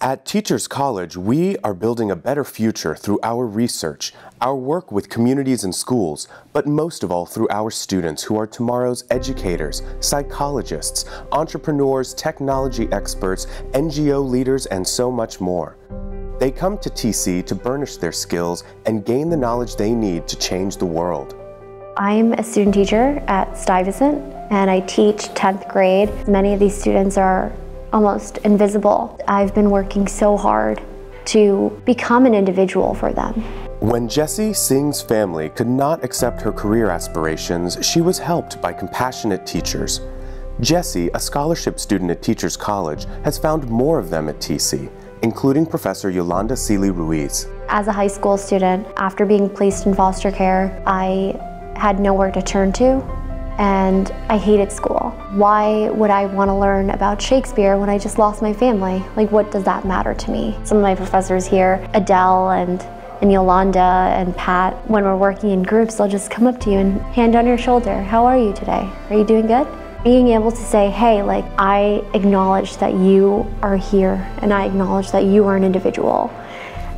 At Teachers College, we are building a better future through our research, our work with communities and schools, but most of all through our students who are tomorrow's educators, psychologists, entrepreneurs, technology experts, NGO leaders, and so much more. They come to TC to burnish their skills and gain the knowledge they need to change the world. I'm a student teacher at Stuyvesant, and I teach 10th grade. Many of these students are almost invisible. I've been working so hard to become an individual for them. When Jessie Singh's family could not accept her career aspirations, she was helped by compassionate teachers. Jessie, a scholarship student at Teachers College, has found more of them at TC, including Professor Yolanda Seeley Ruiz. As a high school student, after being placed in foster care, I had nowhere to turn to, and I hated school. Why would I want to learn about Shakespeare when I just lost my family? Like, what does that matter to me? Some of my professors here, Adele and Yolanda and Pat, when we're working in groups, they'll just come up to you and hand on your shoulder. How are you today? Are you doing good? Being able to say, hey, like, I acknowledge that you are here, and I acknowledge that you are an individual.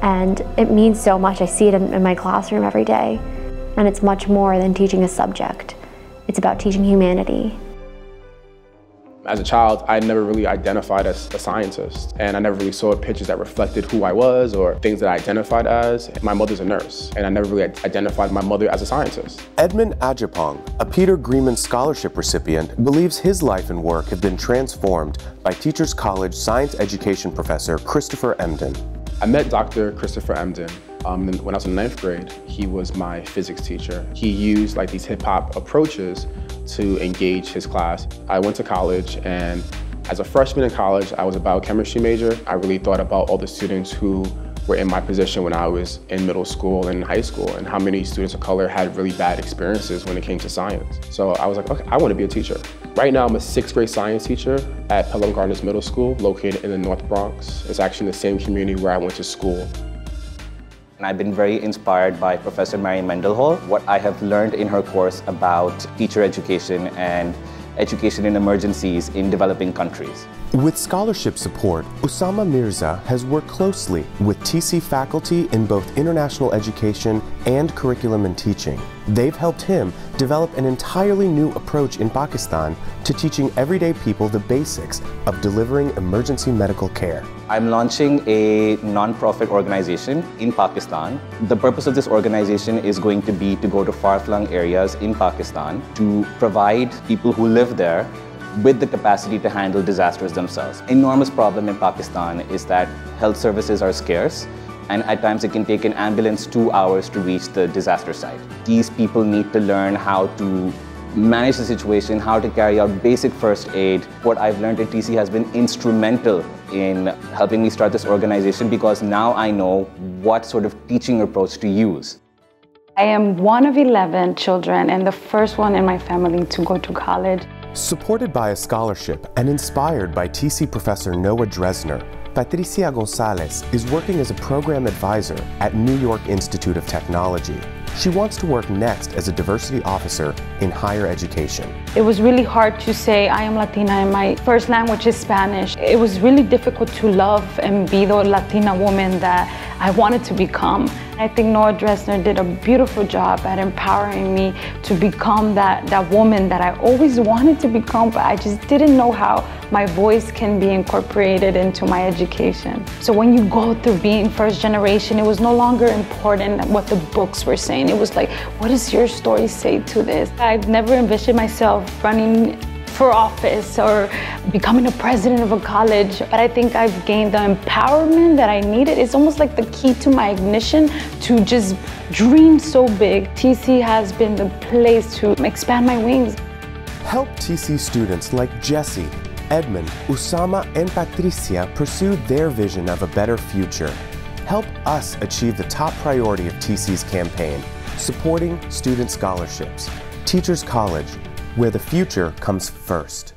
And it means so much. I see it in my classroom every day. And it's much more than teaching a subject. It's about teaching humanity. As a child, I never really identified as a scientist, and I never really saw pictures that reflected who I was or things that I identified as. My mother's a nurse, and I never really identified my mother as a scientist. Edmund Ajapong, a Peter Greenman Scholarship recipient, believes his life and work have been transformed by Teachers College science education professor Christopher Emdin. I met Dr. Christopher Emdin when I was in 9th grade. He was my physics teacher. He used like these hip-hop approaches to engage his class. I went to college, and as a freshman in college, I was a biochemistry major. I really thought about all the students who were in my position when I was in middle school and high school, and how many students of color had really bad experiences when it came to science. So I was like, okay, I want to be a teacher. Right now, I'm a 6th grade science teacher at Pelham Gardens Middle School, located in the North Bronx. It's actually in the same community where I went to school. And I've been very inspired by Professor Mary Mendenhall, what I have learned in her course about teacher education and education in emergencies in developing countries. With scholarship support, Usama Mirza has worked closely with TC faculty in both international education and curriculum and teaching. They've helped him develop an entirely new approach in Pakistan to teaching everyday people the basics of delivering emergency medical care. I'm launching a non-profit organization in Pakistan. The purpose of this organization is going to be to go to far-flung areas in Pakistan to provide people who live there with the capacity to handle disasters themselves. Enormous problem in Pakistan is that health services are scarce, and at times it can take an ambulance 2 hours to reach the disaster site. These people need to learn how to manage the situation, how to carry out basic first aid. What I've learned at TC has been instrumental in helping me start this organization, because now I know what sort of teaching approach to use. I am one of 11 children and the first one in my family to go to college. Supported by a scholarship and inspired by TC professor Noah Dresner, Patricia Gonzalez is working as a program advisor at New York Institute of Technology. She wants to work next as a diversity officer in higher education. It was really hard to say I am Latina and my first language is Spanish. It was really difficult to love and be the Latina woman that I wanted to become. I think Noah Dresner did a beautiful job at empowering me to become that woman that I always wanted to become, but I just didn't know how my voice can be incorporated into my education. So when you go through being first generation, it was no longer important what the books were saying. It was like, what does your story say to this? I've never envisioned myself running for office or becoming a president of a college, but I think I've gained the empowerment that I needed. It's almost like the key to my ignition to just dream so big. TC has been the place to expand my wings. Help TC students like Jessie, Edmund, Usama, and Patricia pursue their vision of a better future. Help us achieve the top priority of TC's campaign, supporting student scholarships. Teachers College, where the future comes first.